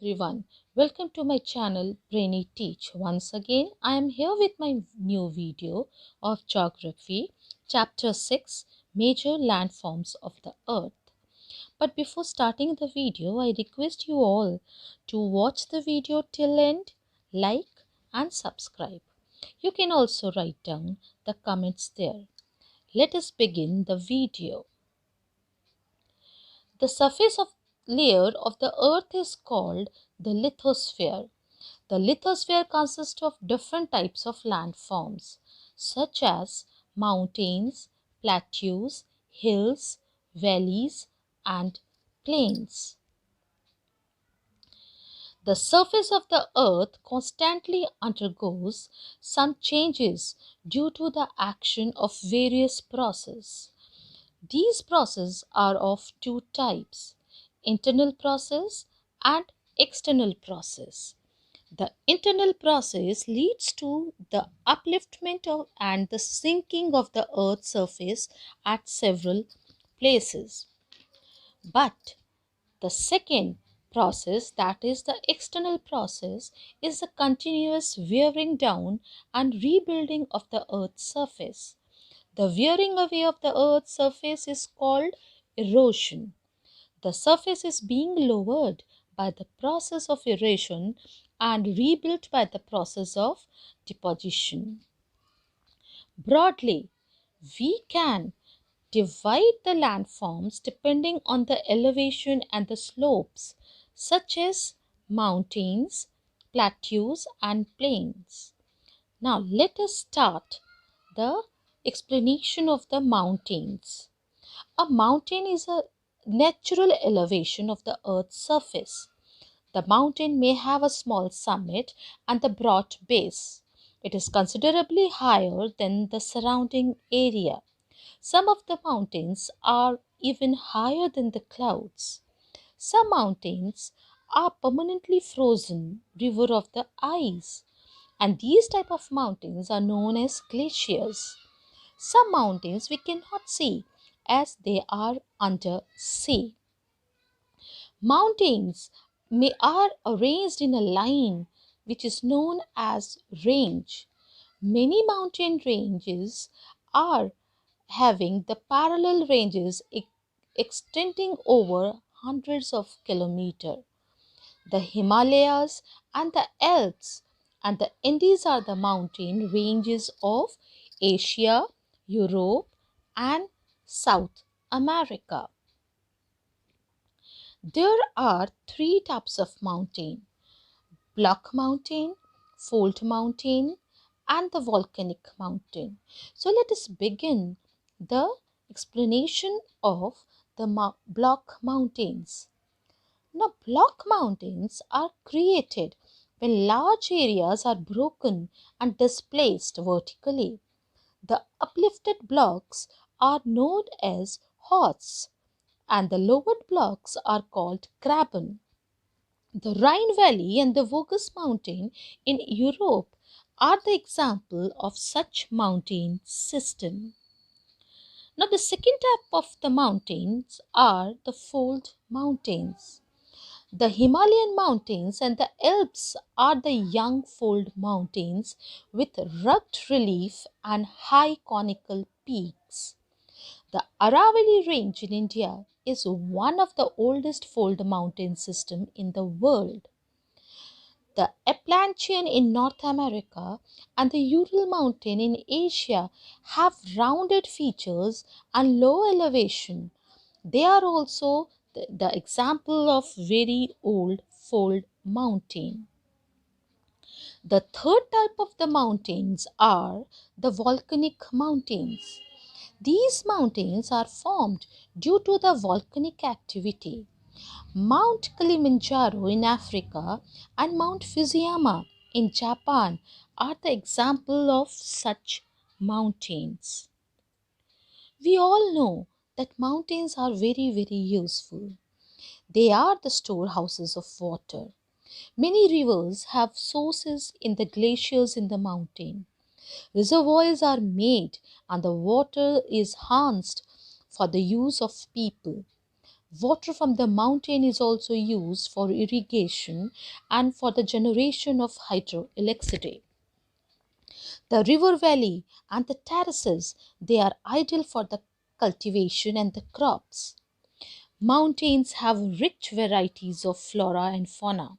everyone, welcome to my channel Brainy Teach. Once again, I am here with my new video of Geography, Chapter 6, Major Landforms of the Earth. But before starting the video, I request you all to watch the video till end, like and subscribe. You can also write down the comments there. Let us begin the video. The surface of layer of the earth is called the lithosphere. The lithosphere consists of different types of landforms such as mountains, plateaus, hills, valleys and plains. The surface of the earth constantly undergoes some changes due to the action of various processes. These processes are of two types, internal process and external process. The internal process leads to the upliftment of and the sinking of the earth's surface at several places. But the second process, that is the external process, is the continuous wearing down and rebuilding of the earth's surface. The wearing away of the earth's surface is called erosion. The surface is being lowered by the process of erosion and rebuilt by the process of deposition. Broadly, we can divide the landforms depending on the elevation and the slopes, such as mountains, plateaus, and plains. Now, let us start the explanation of the mountains. A mountain is a natural elevation of the earth's surface. The mountain may have a small summit and the broad base. It is considerably higher than the surrounding area. Some of the mountains are even higher than the clouds. Some mountains are permanently frozen river of the ice, and these type of mountains are known as glaciers. Some mountains we cannot see as they are under sea. Mountains are arranged in a line which is known as range. Many mountain ranges are having the parallel ranges extending over hundreds of kilometers. The Himalayas and the Alps and the Andes are the mountain ranges of Asia, Europe and South America. There are three types of mountain: block mountain, fold mountain and the volcanic mountain. So let us begin the explanation of the block mountains. Now, block mountains are created when large areas are broken and displaced vertically. The uplifted blocks are known as horsts and the lowered blocks are called graben. The Rhine Valley and the Vosges Mountain in Europe are the example of such mountain system. Now the second type of the mountains are the fold mountains. The Himalayan mountains and the Alps are the young fold mountains with rugged relief and high conical peaks. The Aravalli Range in India is one of the oldest fold mountain system in the world. The Appalachian in North America and the Ural Mountain in Asia have rounded features and low elevation. They are also the example of very old fold mountain. The third type of the mountains are the volcanic mountains. These mountains are formed due to the volcanic activity. Mount Kilimanjaro in Africa and Mount Fusiyama in Japan are the example of such mountains. We all know that mountains are very useful. They are the storehouses of water. Many rivers have sources in the glaciers in the mountain. Reservoirs are made and the water is harnessed for the use of people. Water from the mountain is also used for irrigation and for the generation of hydroelectricity. The river valley and the terraces, they are ideal for the cultivation and the crops. Mountains have rich varieties of flora and fauna.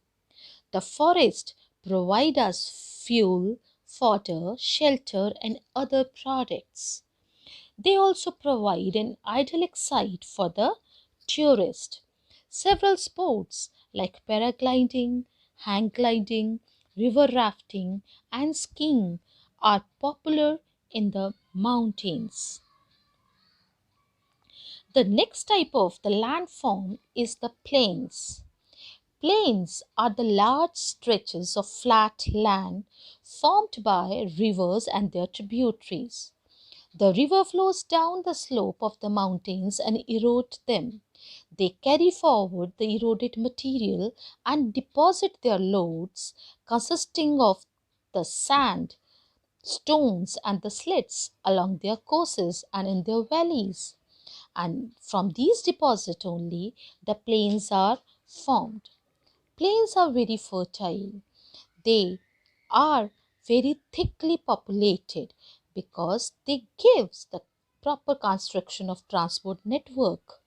The forest provide us fuel, fodder, shelter and other products. They also provide an idyllic site for the tourist. Several sports like paragliding, hang gliding, river rafting, and skiing are popular in the mountains. The next type of the landform is the plains. Plains are the large stretches of flat land formed by rivers and their tributaries. The river flows down the slope of the mountains and erode them. They carry forward the eroded material and deposit their loads consisting of the sand, stones and the slits along their courses and in their valleys. And from these deposits only the plains are formed. Plains are very fertile. They are very thickly populated because they gives the proper construction of transport network.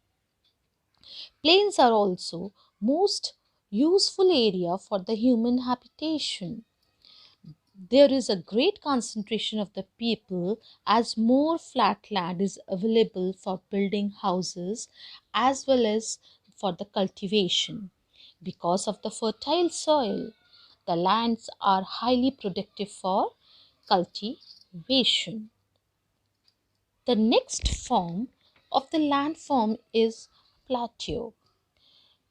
Plains are also most useful area for the human habitation. There is a great concentration of the people as more flat land is available for building houses as well as for the cultivation. Because of the fertile soil, the lands are highly productive for cultivation. The next form of the landform is plateau.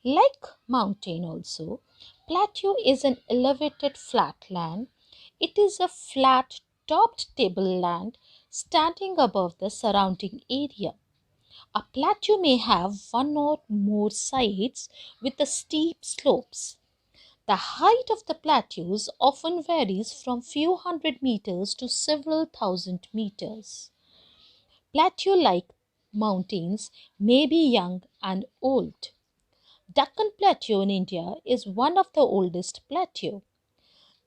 Like mountain also, plateau is an elevated flat land. It is a flat topped tableland standing above the surrounding area. A plateau may have one or more sides with the steep slopes. The height of the plateaus often varies from few hundred meters to several thousand meters. Plateau-like mountains may be young and old. Deccan Plateau in India is one of the oldest plateaux.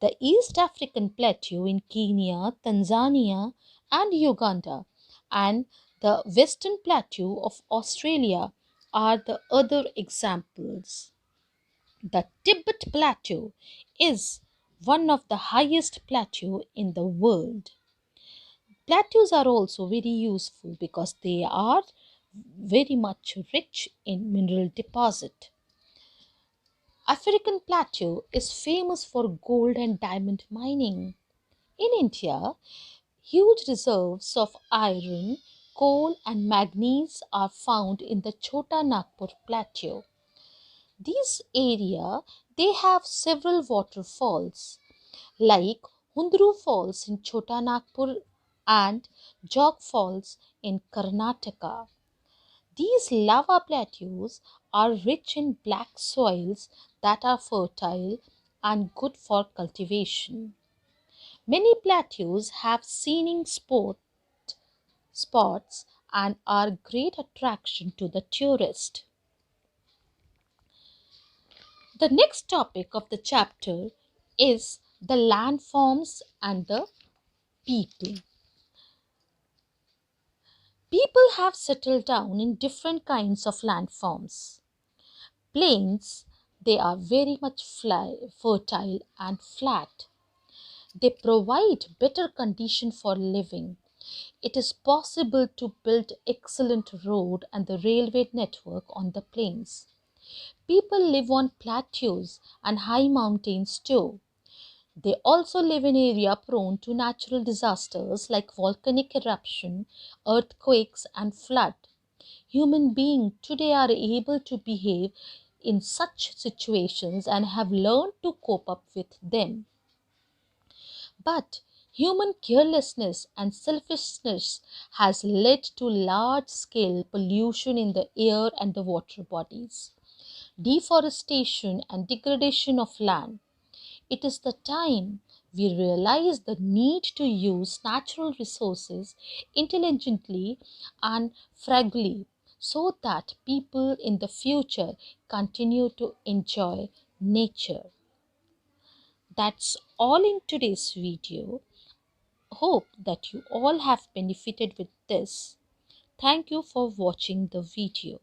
The East African Plateau in Kenya, Tanzania, and Uganda, and the Western Plateau of Australia are the other examples. The Tibet Plateau is one of the highest plateaux in the world. Plateaus are also very useful because they are very much rich in mineral deposit. African plateau is famous for gold and diamond mining. In India, huge reserves of iron, coal and manganese are found in the Chota Nagpur plateau. These area they have several waterfalls like Hundru Falls in Chota Nagpur and Jog Falls in Karnataka. These lava plateaus are rich in black soils that are fertile and good for cultivation. Many plateaus have scenic spots and are great attraction to the tourist. The next topic of the chapter is the landforms and the people. People have settled down in different kinds of landforms. Plains, they are very much fertile and flat. They provide better condition for living. It is possible to build excellent road and the railway network on the plains. People live on plateaus and high mountains too. They also live in areas prone to natural disasters like volcanic eruption, earthquakes and flood. Human beings today are able to behave in such situations and have learned to cope up with them. But human carelessness and selfishness has led to large scale pollution in the air and the water bodies, deforestation and degradation of land. It is the time we realize the need to use natural resources intelligently and frugally so that people in the future continue to enjoy nature. That's all in today's video. Hope that you all have benefited with this. Thank you for watching the video.